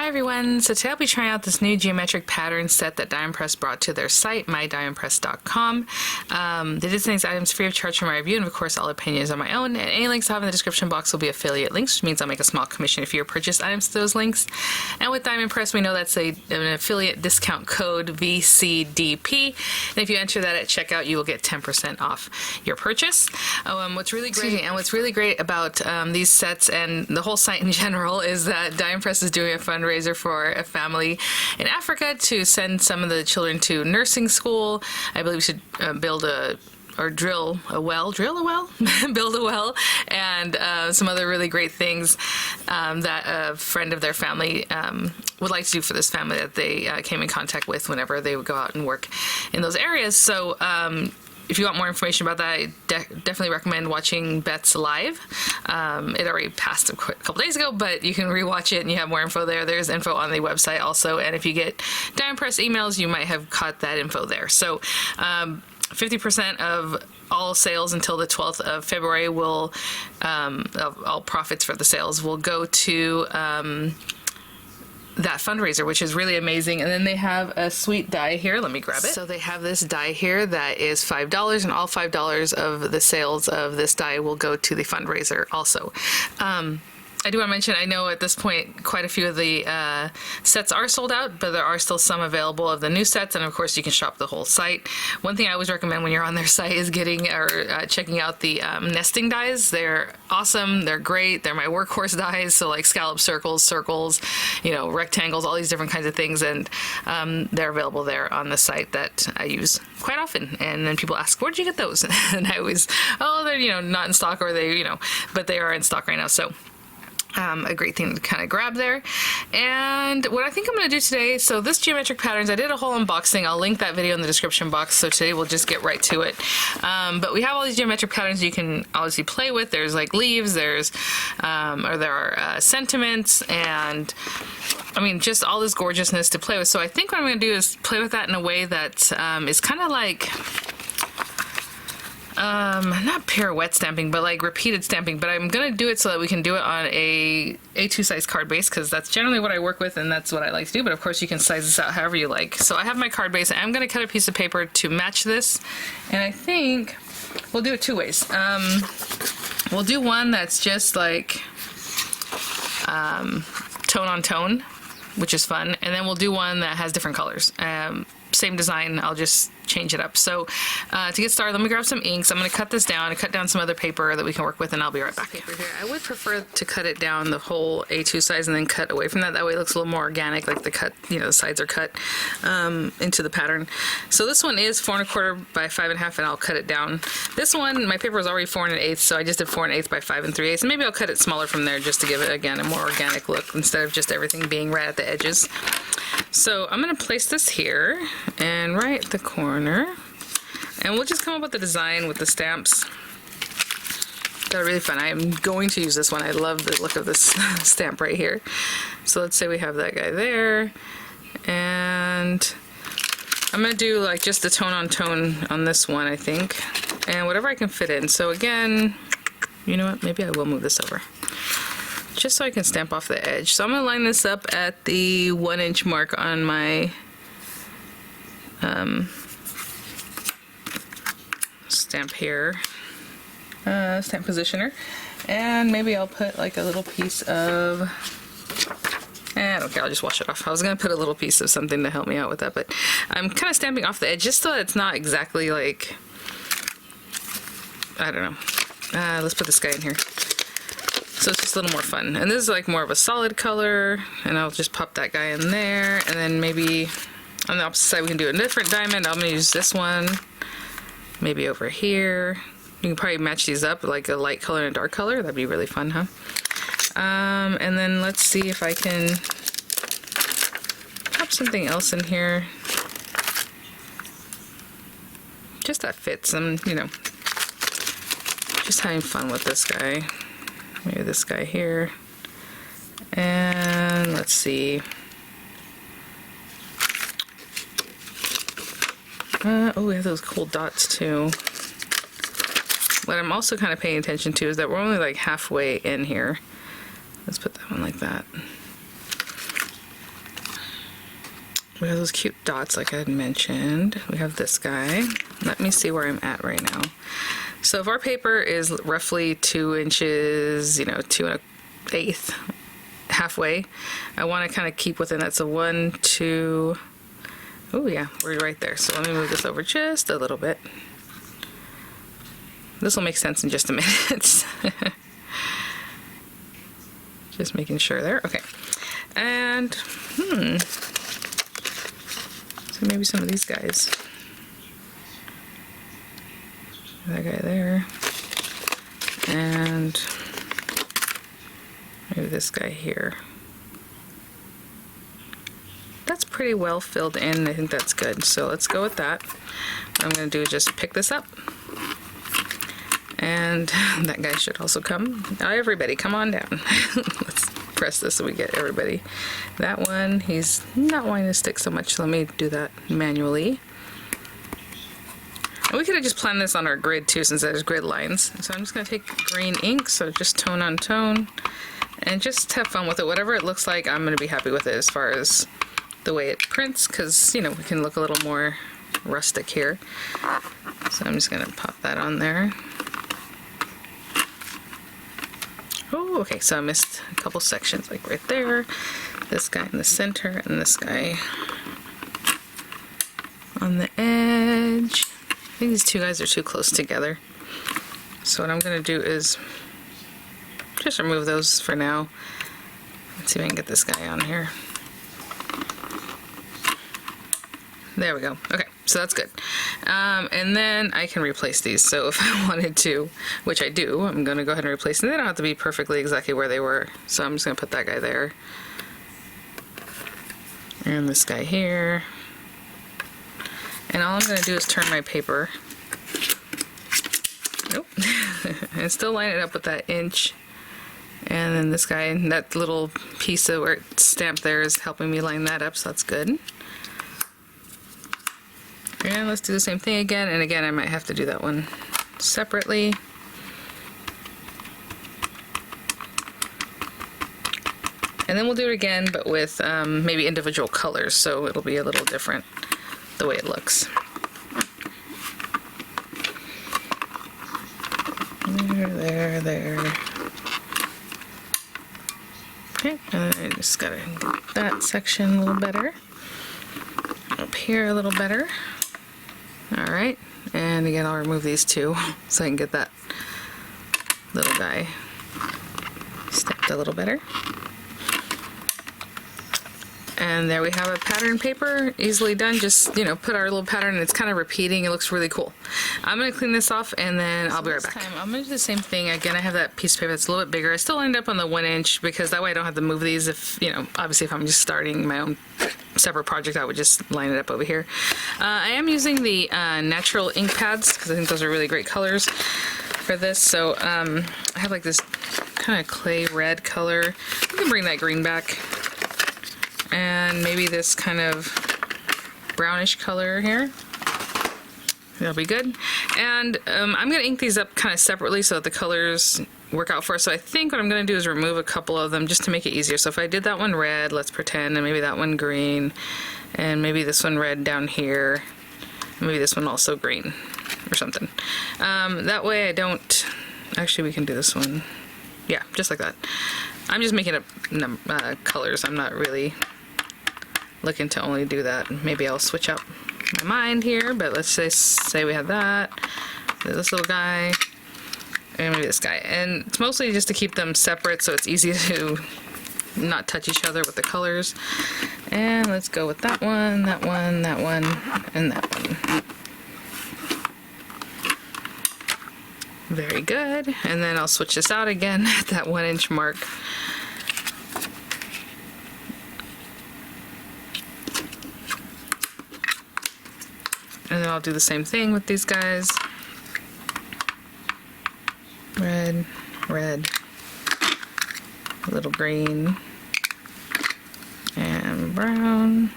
Hi everyone, so today I'll be trying out this new geometric pattern set that Diamond Press brought to their site, mydiamondpress.com. They did send these items free of charge for my review, and of course all opinions are my own, and any links I have in the description box will be affiliate links, which means I'll make a small commission if you purchase items to those links. And with Diamond Press, we know that's an affiliate discount code VCDP, and if you enter that at checkout, you will get 10% off your purchase. What's really great about these sets and the whole site in general is that Diamond Press is doing a fundraiser for a family in Africa to send some of the children to nursing school. I believe we should build a well, and some other really great things that a friend of their family would like to do for this family that they came in contact with whenever they would go out and work in those areas. So if you want more information about that, I definitely recommend watching Beth's live. It already passed a couple days ago, but you can rewatch it and you have more info there. There's info on the website also, and if you get Diamond Press emails, you might have caught that info there. So 50% of all sales until the 12th of February will, of all profits for the sales will go to that fundraiser, which is really amazing. And then they have a sweet die here. Let me grab it. So they have this die here that is $5, and all $5 of the sales of this die will go to the fundraiser also. I do want to mention, I know at this point quite a few of the sets are sold out, but there are still some available of the new sets, and of course you can shop the whole site. One thing I always recommend when you're on their site is checking out the nesting dies. They're awesome, they're great, they're my workhorse dies, so like scallop circles, rectangles, all these different kinds of things, and they're available there on the site that I use quite often. And then people ask, where'd you get those? And I always, they're not in stock, or they, but they are in stock right now, so a great thing to kind of grab there. And what I think I'm going to do today, so this geometric patterns, I did a whole unboxing. I'll link that video in the description box, so today we'll just get right to it. But we have all these geometric patterns you can obviously play with. There's like leaves, there are sentiments, and I mean just all this gorgeousness to play with. So I think what I'm going to do is play with that in a way that is kind of like not pirouette stamping, but like repeated stamping, but I'm gonna do it so that we can do it on a A2 size card base, because that's generally what I work with and that's what I like to do, but of course you can size this out however you like. So I have my card base. I'm gonna cut a piece of paper to match this, and I think we'll do it two ways. We'll do one that's just like tone on tone, which is fun, and then we'll do one that has different colors. Same design, I'll just change it up. So to get started, let me grab some inks. I'm going to cut this down and cut down some other paper that we can work with, and I'll be right back. Paper here. I would prefer to cut it down the whole A2 size and then cut away from that. That way it looks a little more organic, like the cut, the sides are cut into the pattern. So this one is 4 1/4 by 5 1/2, and I'll cut it down. This one, my paper was already 4 1/8, so I just did 4 1/8 by 5 3/8, and maybe I'll cut it smaller from there just to give it, again, a more organic look instead of just everything being right at the edges. So I'm going to place this here and right at the corner, and we'll just come up with the design with the stamps. They're really fun. I am going to use this one. I love the look of this stamp right here. So let's say we have that guy there, and I'm going to do like just the tone on tone on this one, I think, and whatever I can fit in. So again, you know what, maybe I will move this over just so I can stamp off the edge. So I'm going to line this up at the 1 inch mark on my stamp here, stamp positioner, and maybe I'll put like a little piece of, I don't care, I'll just wash it off. I was going to put a little piece of something to help me out with that, but I'm kind of stamping off the edge just so it's not exactly like, I don't know. Let's put this guy in here. So it's just a little more fun. And this is like more of a solid color, and I'll just pop that guy in there, and then maybe on the opposite side we can do a different diamond. I'm going to use this one, maybe over here. You can probably match these up, like a light color and a dark color. That'd be really fun, huh? And then let's see if I can pop something else in here. Just that fits. I'm, just having fun with this guy. Maybe this guy here. And let's see. Oh, we have those cool dots too. What I'm also kind of paying attention to is that we're only like halfway in here. Let's put that one like that. We have those cute dots like I had mentioned. We have this guy. Let me see where I'm at right now. So if our paper is roughly 2 inches, you know, 2 1/8, halfway, I want to kind of keep within that. So 1, 2, oh yeah, we're right there. So let me move this over just a little bit. This will make sense in just a minute. Just making sure there. Okay. And, so maybe some of these guys. That guy there. And maybe this guy here. That's pretty well filled in. I think that's good. So let's go with that. What I'm going to do is just pick this up. And that guy should also come. Now everybody, come on down. Let's press this so we get everybody. That one, he's not wanting to stick so much, so let me do that manually. And we could have just planned this on our grid too, since there's grid lines. So I'm just going to take green ink, so just tone on tone, and just have fun with it. Whatever it looks like, I'm going to be happy with it as far as the way it prints, because, you know, we can look a little more rustic here. So I'm just going to pop that on there. Oh, okay, so I missed a couple sections, like right there, this guy in the center, and this guy on the edge. I think these two guys are too close together. So what I'm going to do is just remove those for now. Let's see if I can get this guy on here. There we go. Okay, so that's good. And then I can replace these. So if I wanted to, which I do, I'm going to go ahead and replace them. They don't have to be perfectly exactly where they were. So I'm just going to put that guy there. And this guy here. And all I'm going to do is turn my paper. Nope. And still line it up with that inch. And then this guy, that little piece of where it's stamped there is helping me line that up, so that's good. And let's do the same thing again, and again I might have to do that one separately. And then we'll do it again, but with maybe individual colors, so it'll be a little different the way it looks. There. Okay, and then I just gotta get that section a little better. Up here a little better. Alright, and again I'll remove these two so I can get that little guy stamped a little better. And there we have a pattern paper, easily done. Just, you know, put our little pattern, and it's kind of repeating. It looks really cool. I'm going to clean this off, and then I'll be right back. I'm going to do the same thing. Again, I have that piece of paper that's a little bit bigger. I still end up on the 1 inch, because that way I don't have to move these. If, you know, obviously if I'm just starting my own separate project, I would just line it up over here. I am using the natural ink pads, because I think those are really great colors for this. So I have like this kind of clay red color. We can bring that green back. And maybe this kind of brownish color here. That'll be good. And I'm going to ink these up kind of separately so that the colors work out for us. So I think what I'm going to do is remove a couple of them just to make it easier. So if I did that one red, let's pretend, and maybe that one green, and maybe this one red down here, and maybe this one also green or something. That way I don't... Actually, we can do this one. Yeah, just like that. I'm just making up colors. I'm not really looking to only do that. Maybe I'll switch up my mind here, but let's say we have that, this little guy, and maybe this guy. And it's mostly just to keep them separate so it's easy to not touch each other with the colors. And let's go with that one, that one, that one, and that one. Very good. And then I'll switch this out again at that 1 inch mark. And then I'll do the same thing with these guys. Red, red, a little green, and brown.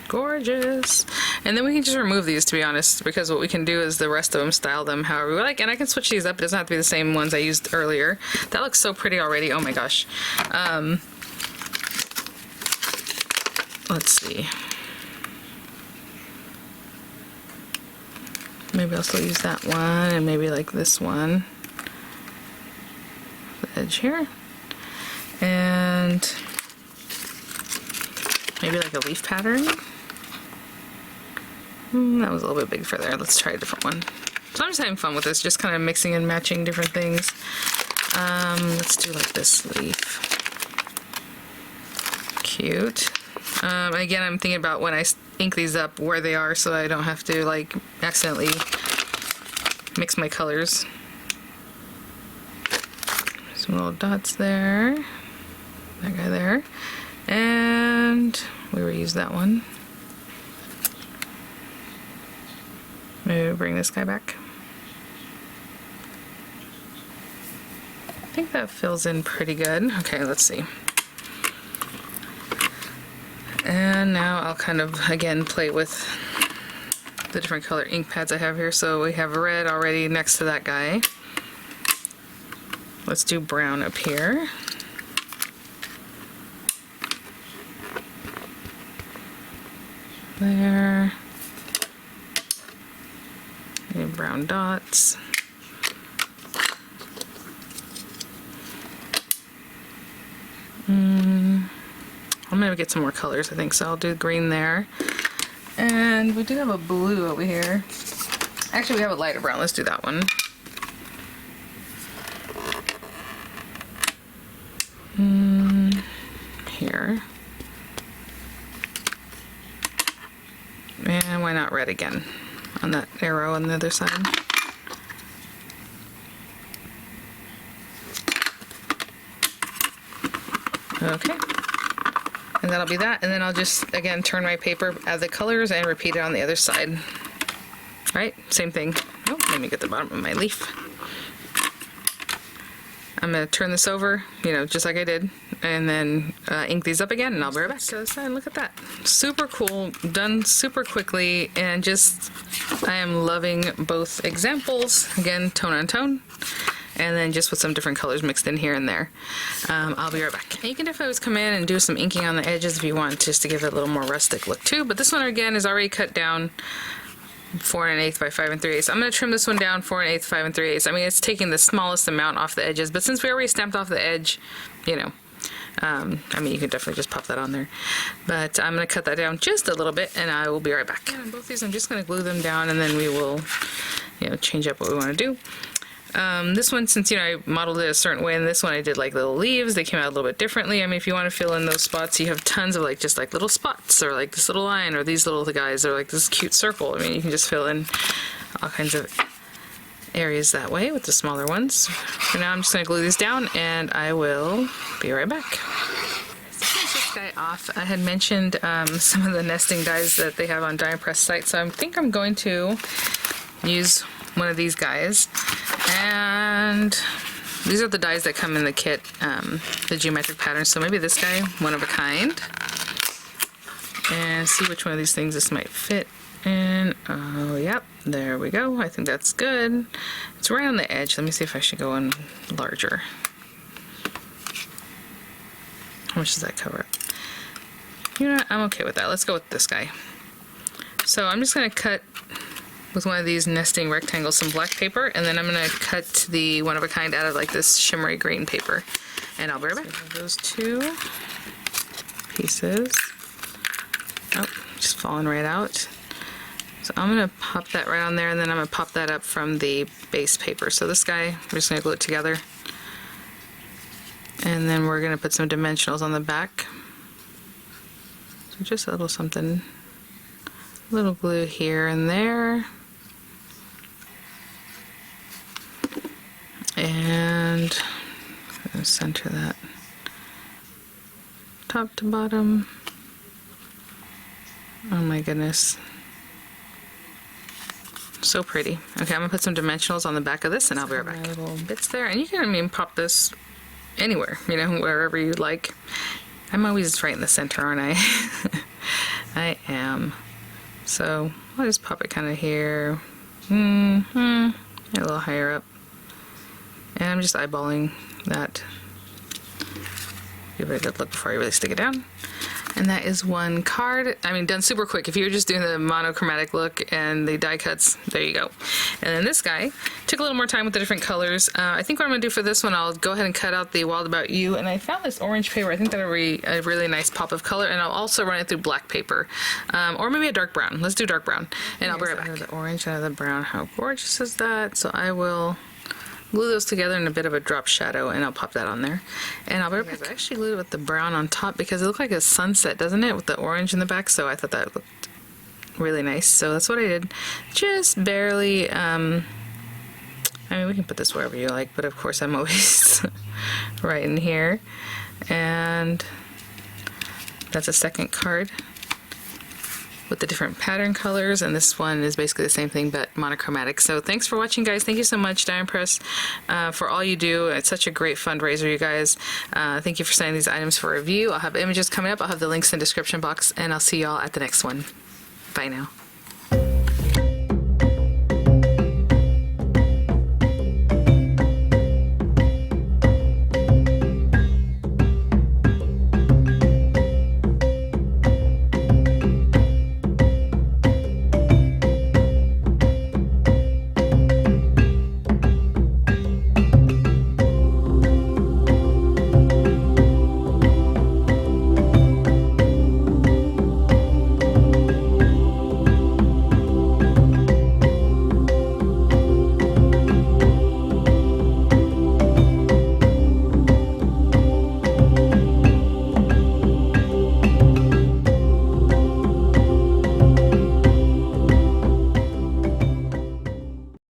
Gorgeous. And then we can just remove these, to be honest, because what we can do is the rest of them, style them however we like. And I can switch these up. It doesn't have to be the same ones I used earlier. That looks so pretty already. Oh my gosh. Let's see. Maybe I'll still use that one, and maybe like this one. The edge here. And maybe like a leaf pattern. That was a little bit big for there. Let's try a different one. So I'm just having fun with this, just kind of mixing and matching different things. Let's do like this leaf. Cute. Again, I'm thinking about when I ink these up where they are so I don't have to like accidentally mix my colors. Some little dots there. That guy there. And we reuse that one. Maybe bring this guy back. I think that fills in pretty good. Okay, let's see. And now I'll kind of, again, play with the different color ink pads I have here. So we have red already next to that guy. Let's do brown up here. There. And brown dots. I'm gonna get some more colors, I think, so I'll do green there. And we do have a blue over here. Actually, we have a lighter brown. Let's do that one. Here. And why not red again on that arrow on the other side? Okay. And that'll be that. And then I'll just, again, turn my paper, add the colors, and repeat it on the other side. Right? Same thing. Oh, let me get the bottom of my leaf. I'm going to turn this over, you know, just like I did, and then ink these up again, and I'll be right back. So look at that. Super cool, done super quickly, and just, I am loving both examples. Again, tone on tone. And then just with some different colors mixed in here and there. I'll be right back. And you can definitely always come in and do some inking on the edges if you want, just to give it a little more rustic look too. But this one again is already cut down 4 1/8 by 5 3/8. I'm going to trim this one down 4 1/8, 5 3/8. I mean, it's taking the smallest amount off the edges, but since we already stamped off the edge, you know, I mean, you can definitely just pop that on there. But I'm going to cut that down just a little bit, and I will be right back. And both these, I'm just going to glue them down, and then we will, you know, change up what we want to do. This one, since, you know, I modeled it a certain way, and this one I did like little leaves. They came out a little bit differently. I mean, if you want to fill in those spots, you have tons of like just like little spots, or like this little line, or these little guys, or like this cute circle. I mean, you can just fill in all kinds of areas that way with the smaller ones. For now, I'm just going to glue these down, and I will be right back. So finish this guy off. I had mentioned some of the nesting dies that they have on Die and Press site, so I think I'm going to use one of these guys. And these are the dies that come in the kit, the geometric patterns. So maybe this guy, one of a kind. And see which one of these things this might fit in. Oh, yep, there we go. I think that's good. It's right on the edge. Let me see if I should go in larger. How much does that cover up? You know what? I'm okay with that. Let's go with this guy. So I'm just going to cut with one of these nesting rectangles some black paper, and then I'm going to cut the one of a kind out of like this shimmery green paper, and I'll be right back. So those two pieces. Oh, just falling right out. So I'm going to pop that right on there, and then I'm going to pop that up from the base paper. So this guy, I'm just going to glue it together, and then we're going to put some dimensionals on the back. So just a little something, little glue here and there. And I'm going to center that top to bottom. Oh my goodness. So pretty. Okay, I'm going to put some dimensionals on the back of this, and I'll be right back. Little bits there. And you can, I mean, pop this anywhere, you know, wherever you like. I'm always right in the center, aren't I? I am. So I'll just pop it kind of here, a little higher up, and I'm just eyeballing that. Give it a good look before I really stick it down. And that is one card. I mean, done super quick. If you were just doing the monochromatic look and the die cuts, there you go. And then this guy took a little more time with the different colors. I think what I'm gonna do for this one, I'll go ahead and cut out the Wild About You. And I found this orange paper. I think that'll be a really nice pop of color. And I'll also run it through black paper, or maybe a dark brown. Let's do dark brown. And I'll be right back. The orange out of the brown. How gorgeous is that? So I will glue those together in a bit of a drop shadow, and I'll pop that on there. And I'll be right back. I actually glued it with the brown on top because it looked like a sunset, doesn't it, with the orange in the back? So I thought that looked really nice. So that's what I did. Just barely, I mean, we can put this wherever you like, but of course I'm always right in here. And that's a second card with the different pattern colors, and this one is basically the same thing but monochromatic. So thanks for watching, guys. Thank you so much, Die Press, for all you do. It's such a great fundraiser, you guys. Thank you for sending these items for review. I'll have images coming up. I'll have the links in the description box, and I'll see y'all at the next one. Bye now.